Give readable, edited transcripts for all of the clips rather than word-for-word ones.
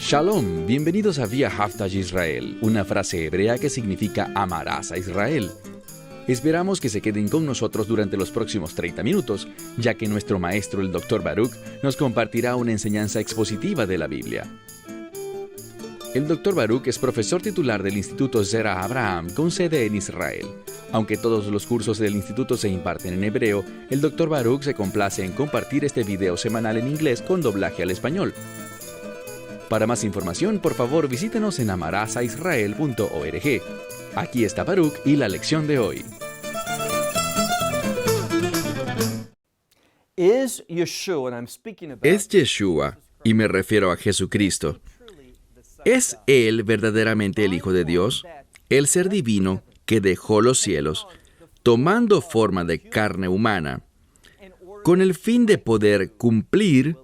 Shalom, bienvenidos a Vía Haftaj Israel, una frase hebrea que significa amarás a Israel. Esperamos que se queden con nosotros durante los próximos 30 minutos, ya que nuestro maestro, el Dr. Baruch, nos compartirá una enseñanza expositiva de la Biblia. El Dr. Baruch es profesor titular del Instituto Zera Abraham con sede en Israel. Aunque todos los cursos del instituto se imparten en hebreo, el Dr. Baruch se complace en compartir este video semanal en inglés con doblaje al español. Para más información, por favor, visítenos en amarazaisrael.org. Aquí está Baruch y la lección de hoy. Es Yeshua, y me refiero a Jesucristo. ¿Es Él verdaderamente el Hijo de Dios, el ser divino que dejó los cielos, tomando forma de carne humana, con el fin de poder cumplir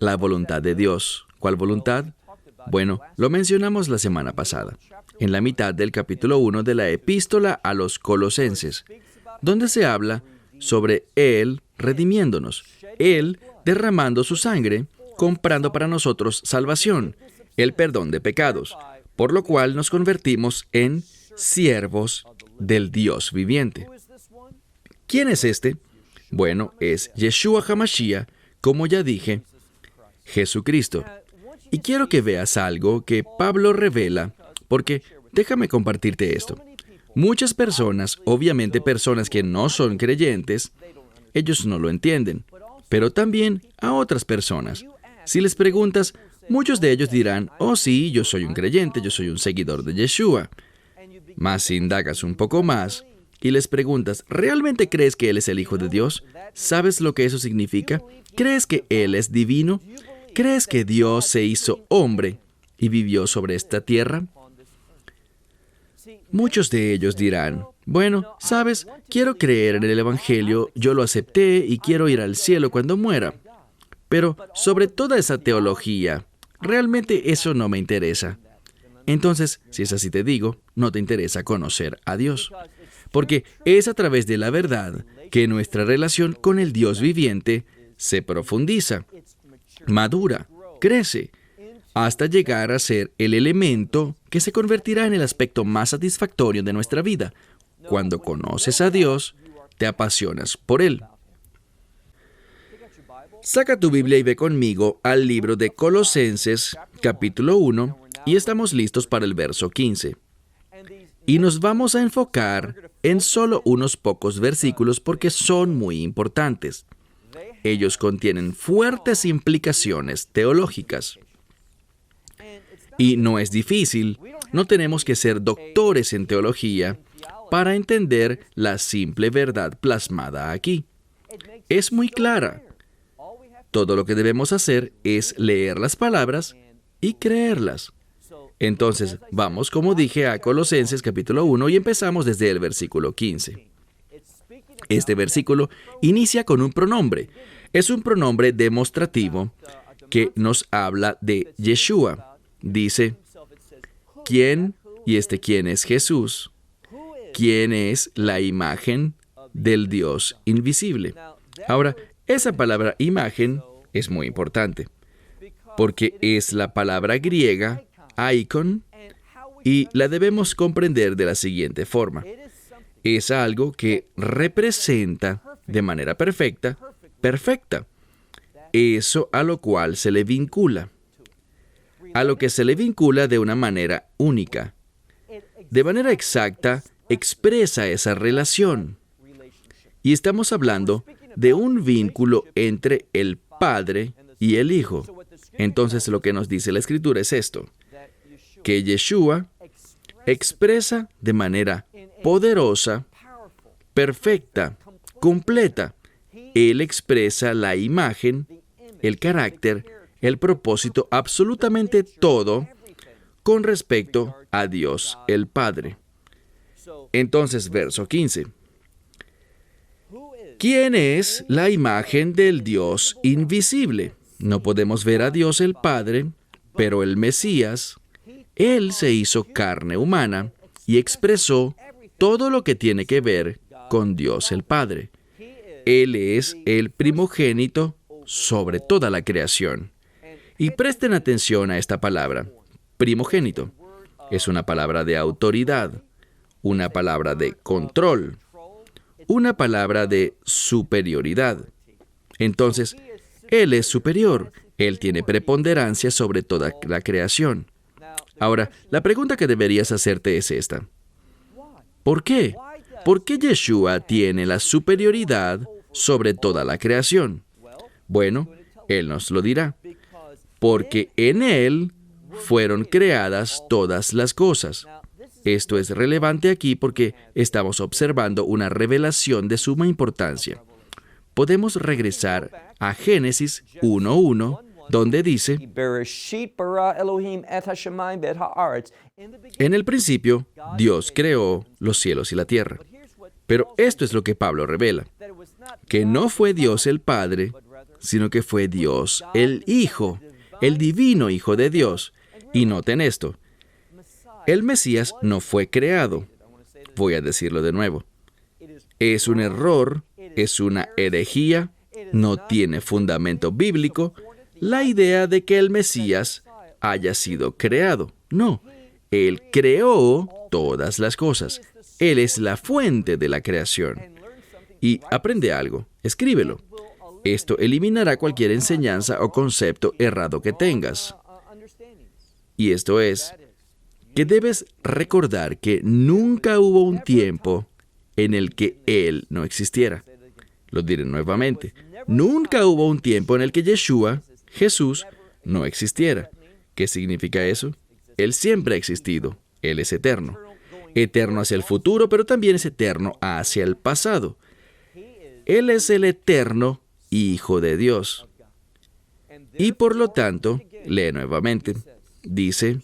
la voluntad de Dios? ¿Cuál voluntad? Bueno, lo mencionamos la semana pasada, en la mitad del capítulo 1 de la epístola a los Colosenses, donde se habla sobre Él redimiéndonos, Él derramando su sangre, comprando para nosotros salvación, el perdón de pecados, por lo cual nos convertimos en siervos del Dios viviente. ¿Quién es este? Bueno, es Yeshua HaMashiach, como ya dije, Jesucristo. Y quiero que veas algo que Pablo revela, porque déjame compartirte esto. Muchas personas, obviamente personas que no son creyentes, ellos no lo entienden, pero también a otras personas. Si les preguntas, muchos de ellos dirán, oh sí, yo soy un creyente, yo soy un seguidor de Yeshua. Mas si indagas un poco más y les preguntas, ¿realmente crees que Él es el Hijo de Dios? ¿Sabes lo que eso significa? ¿Crees que Él es divino? ¿Crees que Dios se hizo hombre y vivió sobre esta tierra? Muchos de ellos dirán, bueno, ¿sabes? Quiero creer en el Evangelio, yo lo acepté y quiero ir al cielo cuando muera. Pero sobre toda esa teología, realmente eso no me interesa. Entonces, si es así te digo, no te interesa conocer a Dios. Porque es a través de la verdad que nuestra relación con el Dios viviente se profundiza, madura, crece, hasta llegar a ser el elemento que se convertirá en el aspecto más satisfactorio de nuestra vida. Cuando conoces a Dios, te apasionas por Él. Saca tu Biblia y ve conmigo al libro de Colosenses, capítulo 1, y estamos listos para el verso 15. Y nos vamos a enfocar en solo unos pocos versículos porque son muy importantes. Ellos contienen fuertes implicaciones teológicas. Y no es difícil, no tenemos que ser doctores en teología para entender la simple verdad plasmada aquí. Es muy clara. Todo lo que debemos hacer es leer las palabras y creerlas. Entonces, vamos, como dije, a Colosenses capítulo 1 y empezamos desde el versículo 15. Este versículo inicia con un pronombre. Es un pronombre demostrativo que nos habla de Yeshua. Dice, ¿quién? Y quién es Jesús. ¿Quién es la imagen del Dios invisible? Ahora, esa palabra imagen es muy importante, porque es la palabra griega icon, y la debemos comprender de la siguiente forma. Es algo que representa de manera perfecta, eso a lo cual se le vincula, a lo que se le vincula de una manera única. De manera exacta, expresa esa relación. Y estamos hablando de un vínculo entre el Padre y el Hijo. Entonces, lo que nos dice la Escritura es esto, que Yeshua expresa de manera poderosa, perfecta, completa. Él expresa la imagen, el carácter, el propósito, absolutamente todo con respecto a Dios el Padre. Entonces, verso 15. ¿Quién es la imagen del Dios invisible? No podemos ver a Dios el Padre, pero el Mesías, Él se hizo carne humana y expresó todo lo que tiene que ver con Dios el Padre. Él es el primogénito sobre toda la creación. Y presten atención a esta palabra, primogénito. Es una palabra de autoridad, una palabra de control, una palabra de superioridad. Entonces, Él es superior. Él tiene preponderancia sobre toda la creación. Ahora, la pregunta que deberías hacerte es esta. ¿Por qué? ¿Por qué Yeshua tiene la superioridad sobre toda la creación? Bueno, Él nos lo dirá. Porque en Él fueron creadas todas las cosas. Esto es relevante aquí porque estamos observando una revelación de suma importancia. Podemos regresar a Génesis 1:1, donde dice: en el principio, Dios creó los cielos y la tierra. Pero esto es lo que Pablo revela, que no fue Dios el Padre, sino que fue Dios el Hijo, el divino Hijo de Dios. Y noten esto, el Mesías no fue creado. Voy a decirlo de nuevo. Es un error, es una herejía, no tiene fundamento bíblico la idea de que el Mesías haya sido creado. No, Él creó todas las cosas. Él es la fuente de la creación. Y aprende algo, escríbelo. Esto eliminará cualquier enseñanza o concepto errado que tengas. Y esto es que debes recordar que nunca hubo un tiempo en el que Él no existiera. Lo diré nuevamente. Nunca hubo un tiempo en el que Yeshua, Jesús, no existiera. ¿Qué significa eso? Él siempre ha existido. Él es eterno. Eterno hacia el futuro, pero también es eterno hacia el pasado. Él es el eterno Hijo de Dios. Y por lo tanto, lee nuevamente, dice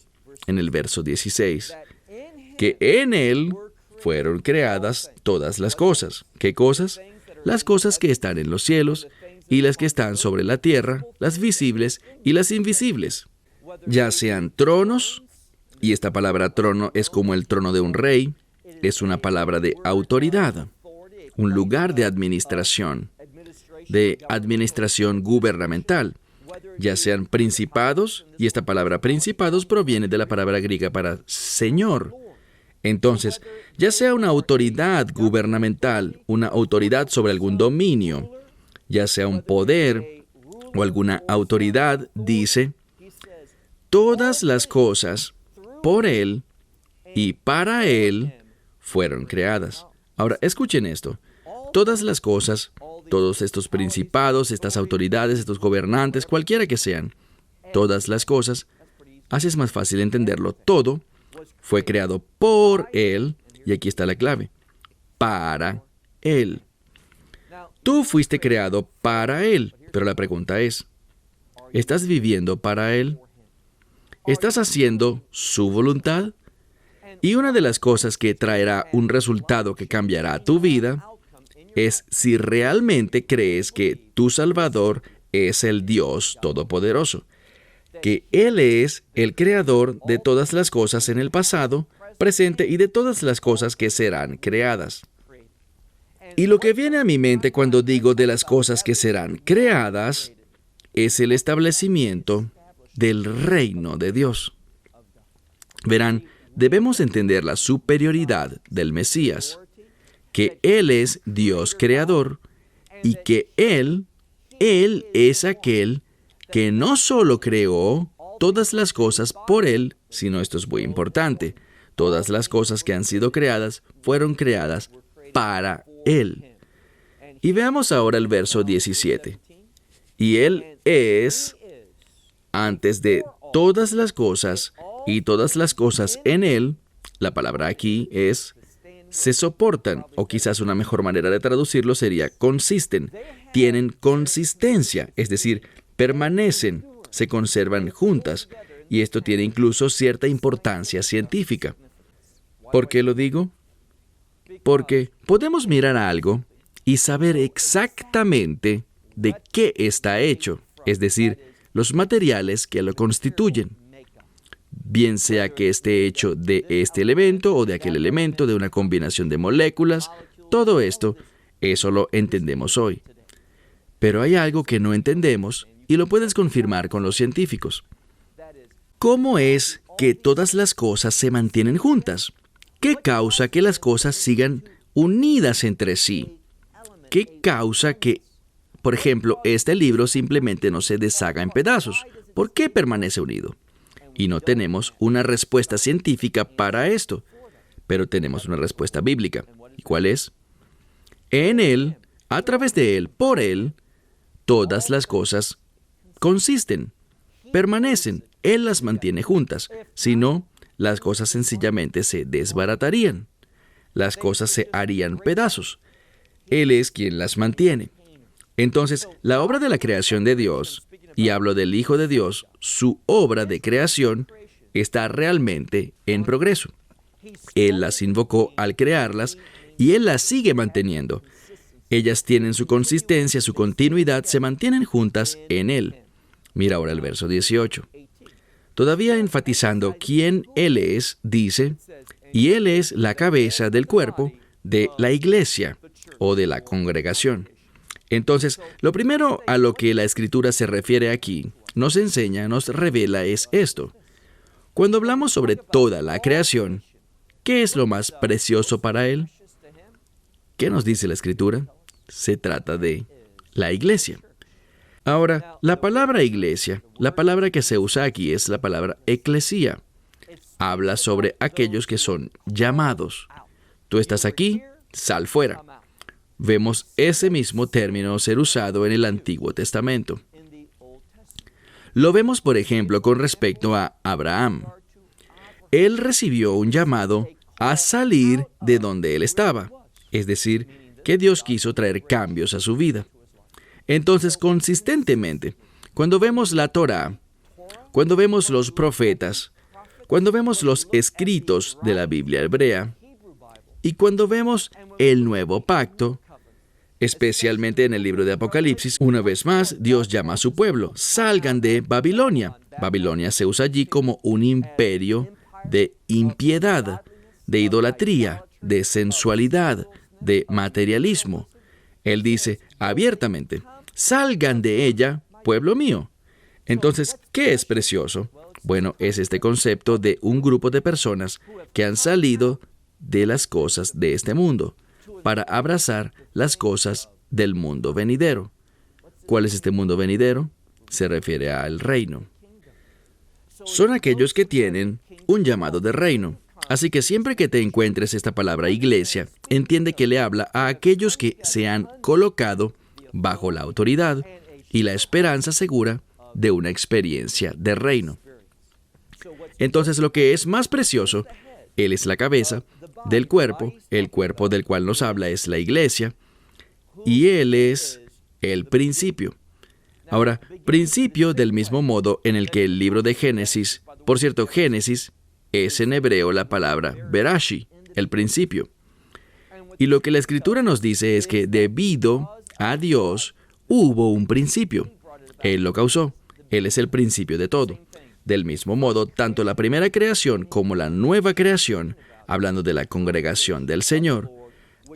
en el verso 16, que en Él fueron creadas todas las cosas. ¿Qué cosas? Las cosas que están en los cielos y las que están sobre la tierra, las visibles y las invisibles. Ya sean tronos, y esta palabra trono es como el trono de un rey, es una palabra de autoridad, un lugar de administración gubernamental, ya sean principados, y esta palabra principados proviene de la palabra griega para señor. Entonces, ya sea una autoridad gubernamental, una autoridad sobre algún dominio, ya sea un poder o alguna autoridad, dice, todas las cosas por Él y para Él fueron creadas. Ahora, escuchen esto. Todas las cosas, todos estos principados, estas autoridades, estos gobernantes, cualquiera que sean, todas las cosas, haces más fácil entenderlo. Todo fue creado por Él, y aquí está la clave, para Él. Tú fuiste creado para Él, pero la pregunta es, ¿estás viviendo para Él? ¿Estás haciendo su voluntad? Y una de las cosas que traerá un resultado que cambiará tu vida es si realmente crees que tu Salvador es el Dios Todopoderoso, que Él es el creador de todas las cosas en el pasado, presente y de todas las cosas que serán creadas. Y lo que viene a mi mente cuando digo de las cosas que serán creadas es el establecimiento del reino de Dios. Verán, debemos entender la superioridad del Mesías, que Él es Dios creador y que Él es aquel que no solo creó todas las cosas por Él, sino esto es muy importante, todas las cosas que han sido creadas fueron creadas para Él. Y veamos ahora el verso 17. Y Él es, antes de todas las cosas, y todas las cosas en Él, la palabra aquí es, se soportan, o quizás una mejor manera de traducirlo sería consisten, tienen consistencia, es decir, permanecen, se conservan juntas, y esto tiene incluso cierta importancia científica. ¿Por qué lo digo? Porque podemos mirar a algo y saber exactamente de qué está hecho, es decir, los materiales que lo constituyen. Bien sea que esté hecho de este elemento o de aquel elemento, de una combinación de moléculas, todo esto, eso lo entendemos hoy. Pero hay algo que no entendemos y lo puedes confirmar con los científicos. ¿Cómo es que todas las cosas se mantienen juntas? ¿Qué causa que las cosas sigan unidas entre sí? ¿Qué causa que, por ejemplo, este libro simplemente no se deshaga en pedazos? ¿Por qué permanece unido? Y no tenemos una respuesta científica para esto, pero tenemos una respuesta bíblica. ¿Y cuál es? En Él, a través de Él, por Él, todas las cosas consisten, permanecen. Él las mantiene juntas. Si no, las cosas sencillamente se desbaratarían. Las cosas se harían pedazos. Él es quien las mantiene. Entonces, la obra de la creación de Dios, y hablo del Hijo de Dios, su obra de creación, está realmente en progreso. Él las invocó al crearlas y Él las sigue manteniendo. Ellas tienen su consistencia, su continuidad, se mantienen juntas en Él. Mira ahora el verso 18. Todavía enfatizando quién Él es, dice, y Él es la cabeza del cuerpo de la iglesia o de la congregación. Entonces, lo primero a lo que la Escritura se refiere aquí, nos enseña, nos revela es esto. Cuando hablamos sobre toda la creación, ¿qué es lo más precioso para Él? ¿Qué nos dice la Escritura? Se trata de la iglesia. Ahora, la palabra iglesia, la palabra que se usa aquí es la palabra eclesía. Habla sobre aquellos que son llamados. Tú estás aquí, sal fuera. Vemos ese mismo término ser usado en el Antiguo Testamento. Lo vemos, por ejemplo, con respecto a Abraham. Él recibió un llamado a salir de donde él estaba, es decir, que Dios quiso traer cambios a su vida. Entonces, consistentemente, cuando vemos la Torá, cuando vemos los profetas, cuando vemos los escritos de la Biblia hebrea, y cuando vemos el Nuevo Pacto, especialmente en el libro de Apocalipsis, una vez más, Dios llama a su pueblo, salgan de Babilonia. Babilonia se usa allí como un imperio de impiedad, de idolatría, de sensualidad, de materialismo. Él dice abiertamente, salgan de ella, pueblo mío. Entonces, ¿qué es precioso? Bueno, es este concepto de un grupo de personas que han salido de las cosas de este mundo para abrazar las cosas del mundo venidero. ¿Cuál es este mundo venidero? Se refiere al reino. Son aquellos que tienen un llamado de reino. Así que siempre que te encuentres esta palabra iglesia, entiende que le habla a aquellos que se han colocado bajo la autoridad y la esperanza segura de una experiencia de reino. Entonces, lo que es más precioso, Él es la cabeza del cuerpo, el cuerpo del cual nos habla es la iglesia, y Él es el principio. Ahora, principio del mismo modo en el que el libro de Génesis, por cierto, Génesis es en hebreo la palabra Berashi, el principio. Y lo que la Escritura nos dice es que debido a Dios hubo un principio. Él lo causó. Él es el principio de todo. Del mismo modo, tanto la primera creación como la nueva creación, hablando de la congregación del Señor,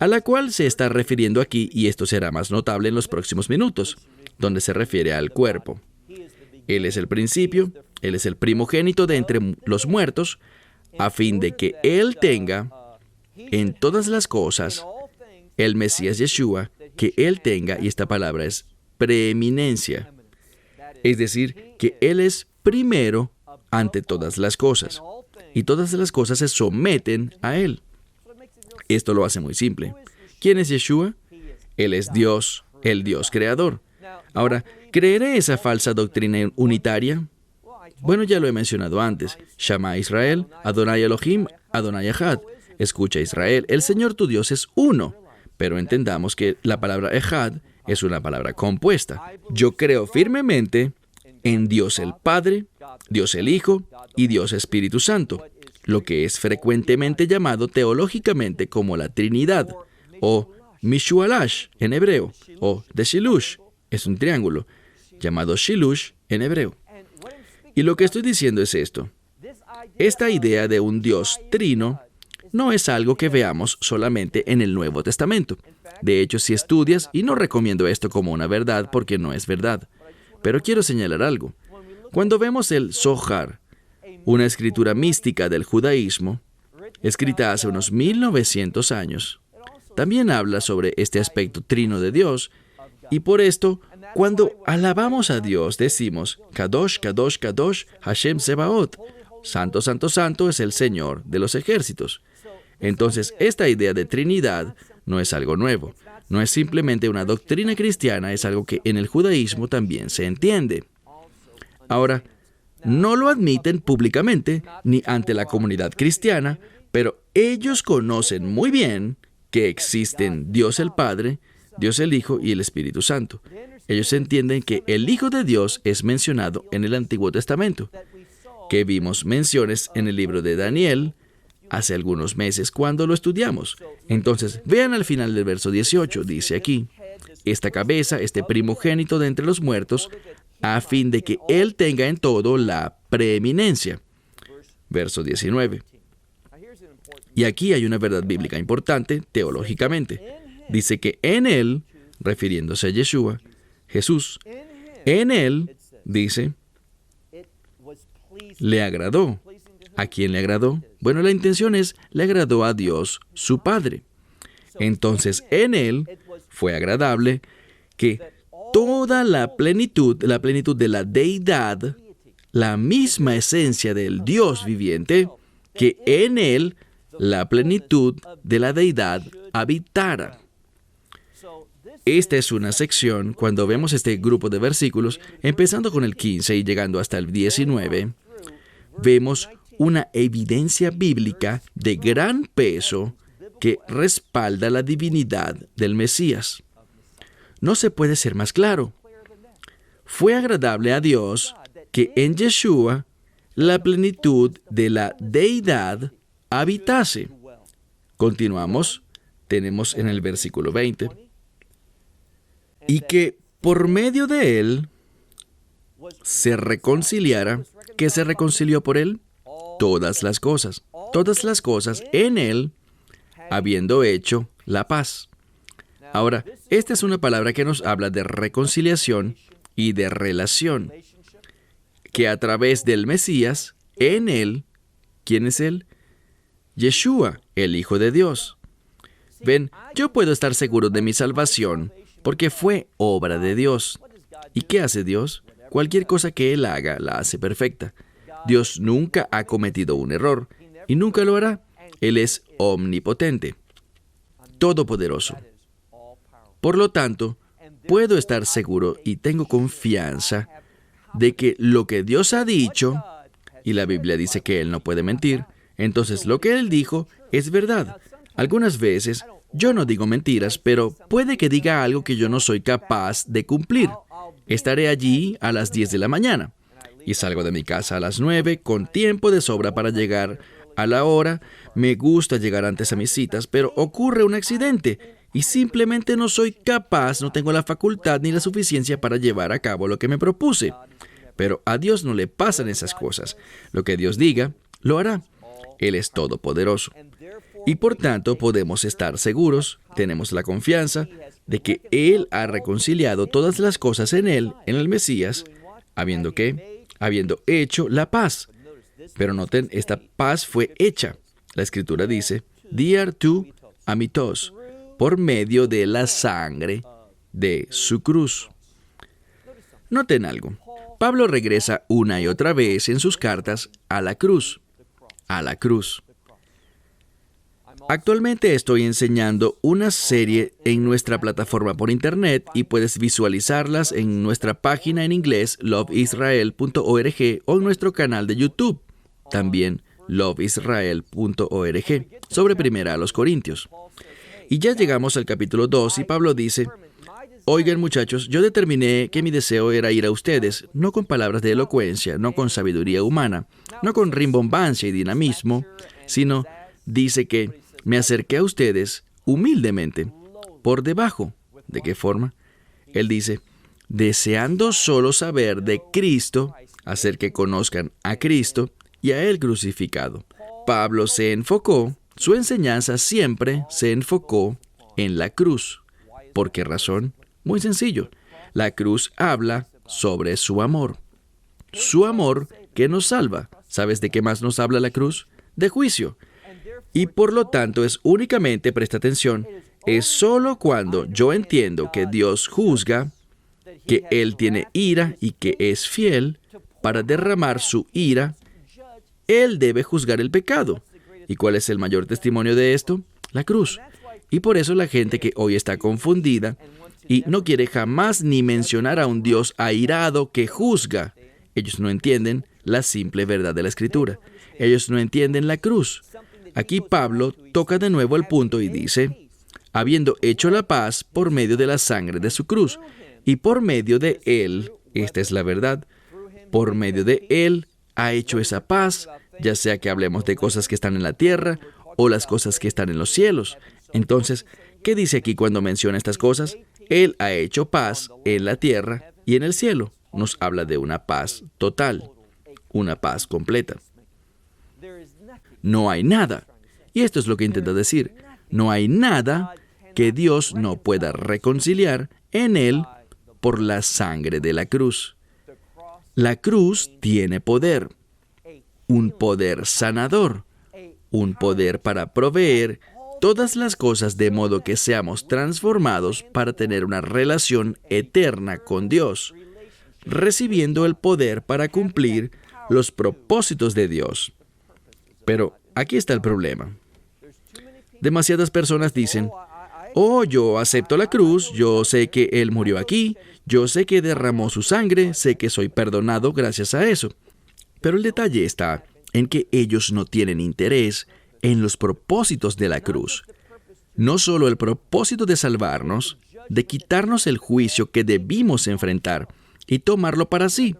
a la cual se está refiriendo aquí, y esto será más notable en los próximos minutos, donde se refiere al cuerpo. Él es el principio, Él es el primogénito de entre los muertos, a fin de que Él tenga en todas las cosas, el Mesías Yeshua, que Él tenga, y esta palabra es preeminencia, es decir, que Él es primero ante todas las cosas, y todas las cosas se someten a Él. Esto lo hace muy simple. ¿Quién es Yeshua? Él es Dios, el Dios creador. Ahora, ¿creeré esa falsa doctrina unitaria? Bueno, ya lo he mencionado antes. Shama Israel, Adonai Elohim, Adonai Echad. Escucha Israel, el Señor tu Dios es uno. Pero entendamos que la palabra Echad es una palabra compuesta. Yo creo firmemente en Dios el Padre, Dios el Hijo y Dios Espíritu Santo, lo que es frecuentemente llamado teológicamente como la Trinidad, o Mishualash en hebreo, o de Shilush, es un triángulo, llamado Shilush en hebreo. Y lo que estoy diciendo es esto. Esta idea de un Dios trino no es algo que veamos solamente en el Nuevo Testamento. De hecho, si estudias, y no recomiendo esto como una verdad porque no es verdad, Pero quiero señalar algo. Cuando vemos el Zohar, una escritura mística del judaísmo, escrita hace unos 1900 años, también habla sobre este aspecto trino de Dios, y por esto, cuando alabamos a Dios, decimos, Kadosh, Kadosh, Kadosh, Hashem Sebaot, Santo, Santo, Santo es el Señor de los ejércitos. Entonces, esta idea de Trinidad no es algo nuevo. No es simplemente una doctrina cristiana, es algo que en el judaísmo también se entiende. Ahora, no lo admiten públicamente ni ante la comunidad cristiana, pero ellos conocen muy bien que existen Dios el Padre, Dios el Hijo y el Espíritu Santo. Ellos entienden que el Hijo de Dios es mencionado en el Antiguo Testamento, que vimos menciones en el libro de Daniel hace algunos meses cuando lo estudiamos. Entonces, vean al final del verso 18, dice aquí, esta cabeza, este primogénito de entre los muertos, a fin de que Él tenga en todo la preeminencia. Verso 19. Y aquí hay una verdad bíblica importante teológicamente. Dice que en Él, refiriéndose a Yeshua, Jesús, en Él, dice, le agradó. ¿A quién le agradó? Bueno, la intención es, le agradó a Dios, su Padre. Entonces, en Él fue agradable que toda la plenitud de la deidad, la misma esencia del Dios viviente, que en Él la plenitud de la deidad habitara. Esta es una sección, cuando vemos este grupo de versículos, empezando con el 15 y llegando hasta el 19, vemos una evidencia bíblica de gran peso que respalda la divinidad del Mesías. No se puede ser más claro. Fue agradable a Dios que en Yeshua la plenitud de la deidad habitase. Continuamos, tenemos en el versículo 20. Y que por medio de Él se reconciliara. ¿Qué se reconcilió por Él? Todas las cosas en Él, habiendo hecho la paz. Ahora, esta es una palabra que nos habla de reconciliación y de relación, que a través del Mesías, en Él, ¿quién es Él? Yeshua, el Hijo de Dios. Ven, yo puedo estar seguro de mi salvación porque fue obra de Dios. ¿Y qué hace Dios? Cualquier cosa que Él haga, la hace perfecta. Dios nunca ha cometido un error y nunca lo hará. Él es omnipotente, todopoderoso. Por lo tanto, puedo estar seguro y tengo confianza de que lo que Dios ha dicho, y la Biblia dice que Él no puede mentir, entonces lo que Él dijo es verdad. Algunas veces yo no digo mentiras, pero puede que diga algo que yo no soy capaz de cumplir. Estaré allí a las 10 de la mañana y salgo de mi casa a las 9 con tiempo de sobra para llegar a la hora. Me gusta llegar antes a mis citas, pero ocurre un accidente y simplemente no soy capaz, no tengo la facultad ni la suficiencia para llevar a cabo lo que me propuse. Pero a Dios no le pasan esas cosas. Lo que Dios diga, lo hará. Él es todopoderoso. Y por tanto podemos estar seguros, tenemos la confianza de que Él ha reconciliado todas las cosas en Él, en el Mesías, habiendo hecho la paz. Pero noten, esta paz fue hecha. La Escritura dice, diar tu amitos, por medio de la sangre de su cruz. Noten algo. Pablo regresa una y otra vez en sus cartas a la cruz. A la cruz. Actualmente estoy enseñando una serie en nuestra plataforma por internet y puedes visualizarlas en nuestra página en inglés loveisrael.org o en nuestro canal de YouTube, también loveisrael.org, sobre 1 Corintios. Y ya llegamos al capítulo 2 y Pablo dice, oigan muchachos, yo determiné que mi deseo era ir a ustedes, no con palabras de elocuencia, no con sabiduría humana, no con rimbombancia y dinamismo, sino, dice que me acerqué a ustedes humildemente, por debajo. ¿De qué forma? Él dice, deseando solo saber de Cristo, hacer que conozcan a Cristo y a Él crucificado. Pablo se enfocó, su enseñanza siempre se enfocó en la cruz. ¿Por qué razón? Muy sencillo. La cruz habla sobre su amor. Su amor que nos salva. ¿Sabes de qué más nos habla la cruz? De juicio. Y por lo tanto es únicamente, presta atención, es solo cuando yo entiendo que Dios juzga, que Él tiene ira y que es fiel para derramar su ira, Él debe juzgar el pecado. ¿Y cuál es el mayor testimonio de esto? La cruz. Y por eso la gente que hoy está confundida y no quiere jamás ni mencionar a un Dios airado que juzga, ellos no entienden la simple verdad de la Escritura. Ellos no entienden la cruz. Aquí Pablo toca de nuevo el punto y dice, habiendo hecho la paz por medio de la sangre de su cruz, y por medio de Él, esta es la verdad, por medio de Él ha hecho esa paz, ya sea que hablemos de cosas que están en la tierra o las cosas que están en los cielos. Entonces, ¿qué dice aquí cuando menciona estas cosas? Él ha hecho paz en la tierra y en el cielo. Nos habla de una paz total, una paz completa. No hay nada, y esto es lo que intenta decir, no hay nada que Dios no pueda reconciliar en Él por la sangre de la cruz. La cruz tiene poder, un poder sanador, un poder para proveer todas las cosas de modo que seamos transformados para tener una relación eterna con Dios, recibiendo el poder para cumplir los propósitos de Dios. Pero aquí está el problema. Demasiadas personas dicen, oh, yo acepto la cruz, yo sé que Él murió aquí, yo sé que derramó su sangre, sé que soy perdonado gracias a eso. Pero el detalle está en que ellos no tienen interés en los propósitos de la cruz. No solo el propósito de salvarnos, de quitarnos el juicio que debimos enfrentar y tomarlo para sí,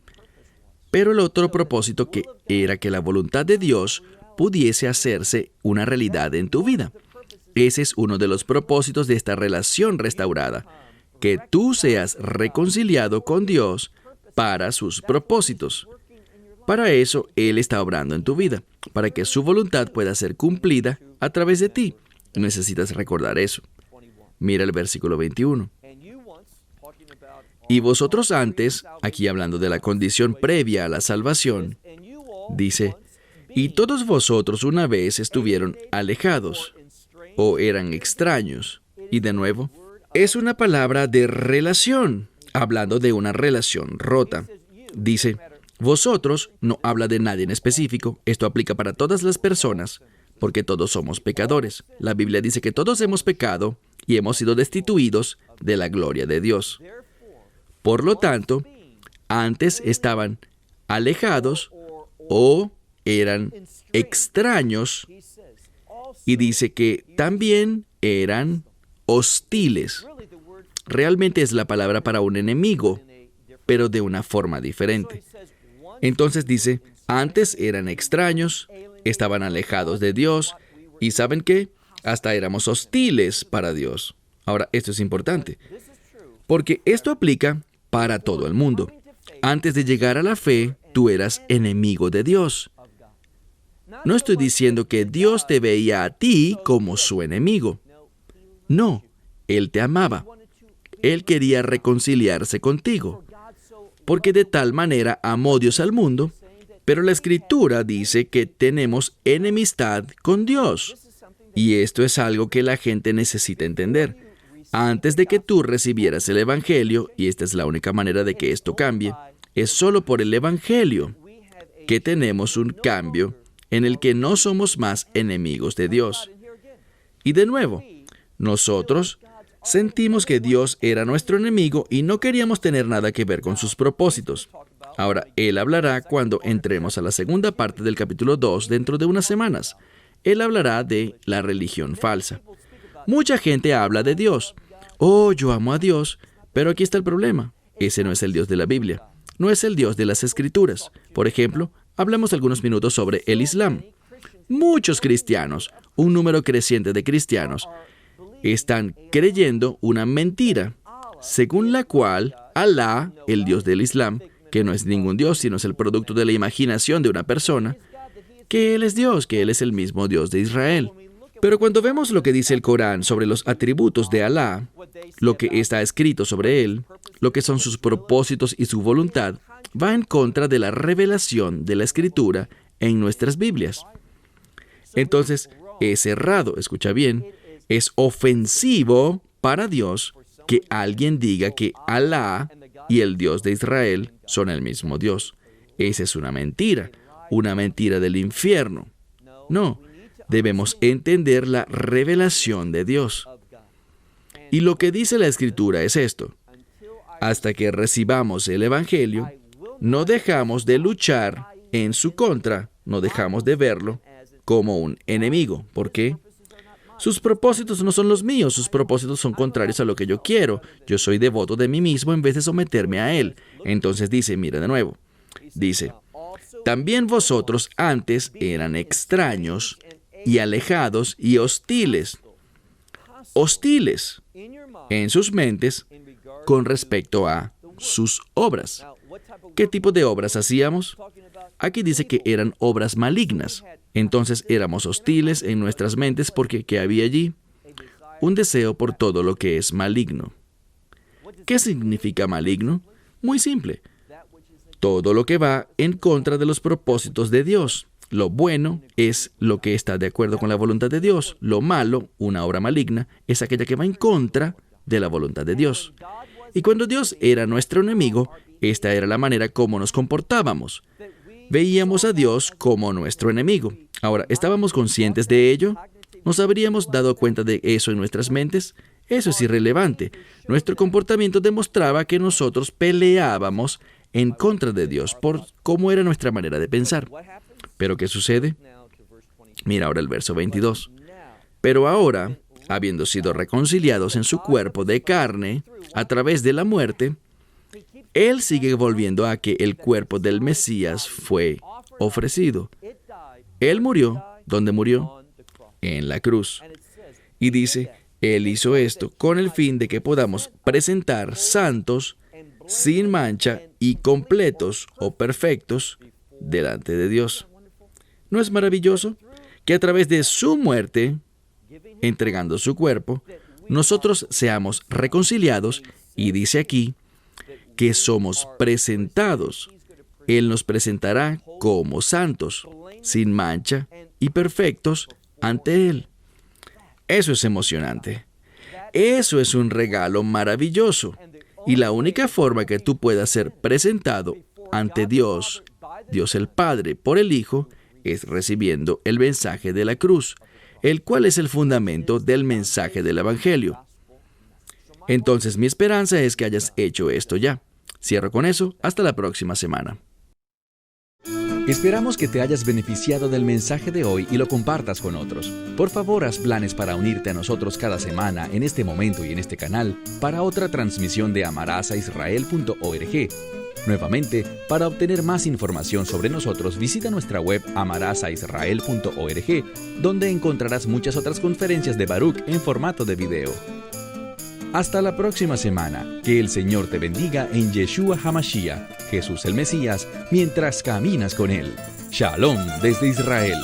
pero el otro propósito que era que la voluntad de Dios pudiese hacerse una realidad en tu vida. Ese es uno de los propósitos de esta relación restaurada, que tú seas reconciliado con Dios para sus propósitos. Para eso, Él está obrando en tu vida, para que su voluntad pueda ser cumplida a través de ti. Necesitas recordar eso. Mira el versículo 21. Y vosotros antes, aquí hablando de la condición previa a la salvación, dice, y todos vosotros una vez estuvieron alejados, o eran extraños. Y de nuevo, es una palabra de relación, hablando de una relación rota. Dice, vosotros no habla de nadie en específico, esto aplica para todas las personas, porque todos somos pecadores. La Biblia dice que todos hemos pecado y hemos sido destituidos de la gloria de Dios. Por lo tanto, antes estaban alejados o eran extraños, y dice que también eran hostiles. Realmente es la palabra para un enemigo, pero de una forma diferente. Entonces dice, antes eran extraños, estaban alejados de Dios, y ¿saben qué? Hasta éramos hostiles para Dios. Ahora, esto es importante, porque esto aplica para todo el mundo. Antes de llegar a la fe, tú eras enemigo de Dios. No estoy diciendo que Dios te veía a ti como su enemigo. No, Él te amaba. Él quería reconciliarse contigo, porque de tal manera amó Dios al mundo, pero la Escritura dice que tenemos enemistad con Dios. Y esto es algo que la gente necesita entender. Antes de que tú recibieras el Evangelio, y esta es la única manera de que esto cambie, es solo por el Evangelio que tenemos un cambio en el que no somos más enemigos de Dios. Y de nuevo, nosotros sentimos que Dios era nuestro enemigo y no queríamos tener nada que ver con sus propósitos. Ahora, Él hablará cuando entremos a la segunda parte del capítulo 2 dentro de unas semanas. Él hablará de la religión falsa. Mucha gente habla de Dios. Oh, yo amo a Dios, pero aquí está el problema. Ese no es el Dios de la Biblia. No es el Dios de las Escrituras. Por ejemplo, hablemos algunos minutos sobre el Islam. Muchos cristianos, un número creciente de cristianos, están creyendo una mentira, según la cual Alá, el Dios del Islam, que no es ningún Dios, sino es el producto de la imaginación de una persona, que Él es Dios, que Él es el mismo Dios de Israel. Pero cuando vemos lo que dice el Corán sobre los atributos de Alá, lo que está escrito sobre él, lo que son sus propósitos y su voluntad, va en contra de la revelación de la Escritura en nuestras Biblias. Entonces, es errado, escucha bien, es ofensivo para Dios que alguien diga que Alá y el Dios de Israel son el mismo Dios. Esa es una mentira del infierno. No, debemos entender la revelación de Dios. Y lo que dice la Escritura es esto: hasta que recibamos el Evangelio, no dejamos de luchar en su contra, no dejamos de verlo como un enemigo. ¿Por qué? Sus propósitos no son los míos, sus propósitos son contrarios a lo que yo quiero. Yo soy devoto de mí mismo en vez de someterme a él. Entonces dice, mira de nuevo, dice, también vosotros antes eran extraños y alejados y hostiles en sus mentes con respecto a sus obras. ¿Qué tipo de obras hacíamos? Aquí dice que eran obras malignas. Entonces éramos hostiles en nuestras mentes porque ¿qué había allí? Un deseo por todo lo que es maligno. ¿Qué significa maligno? Muy simple. Todo lo que va en contra de los propósitos de Dios. Lo bueno es lo que está de acuerdo con la voluntad de Dios. Lo malo, una obra maligna, es aquella que va en contra de la voluntad de Dios. Y cuando Dios era nuestro enemigo, esta era la manera como nos comportábamos. Veíamos a Dios como nuestro enemigo. Ahora, ¿estábamos conscientes de ello? ¿Nos habríamos dado cuenta de eso en nuestras mentes? Eso es irrelevante. Nuestro comportamiento demostraba que nosotros peleábamos en contra de Dios por cómo era nuestra manera de pensar. ¿Pero qué sucede? Mira ahora el verso 22. Pero ahora, habiendo sido reconciliados en su cuerpo de carne a través de la muerte, Él sigue volviendo a que el cuerpo del Mesías fue ofrecido. Él murió. ¿Dónde murió? En la cruz. Y dice, Él hizo esto con el fin de que podamos presentar santos, sin mancha y completos o perfectos delante de Dios. ¿No es maravilloso que a través de su muerte, entregando su cuerpo, nosotros seamos reconciliados? Y dice aquí que somos presentados. Él nos presentará como santos, sin mancha y perfectos ante Él. Eso es emocionante. Eso es un regalo maravilloso. Y la única forma que tú puedas ser presentado ante Dios, Dios el Padre, por el Hijo, es recibiendo el mensaje de la cruz, el cual es el fundamento del mensaje del Evangelio. Entonces, mi esperanza es que hayas hecho esto ya. Cierro con eso. Hasta la próxima semana. Esperamos que te hayas beneficiado del mensaje de hoy y lo compartas con otros. Por favor, haz planes para unirte a nosotros cada semana en este momento y en este canal para otra transmisión de amarasaisrael.org. Nuevamente, para obtener más información sobre nosotros, visita nuestra web amarasaisrael.org, donde encontrarás muchas otras conferencias de Baruch en formato de video. Hasta la próxima semana. Que el Señor te bendiga en Yeshua HaMashiach, Jesús el Mesías, mientras caminas con Él. Shalom desde Israel.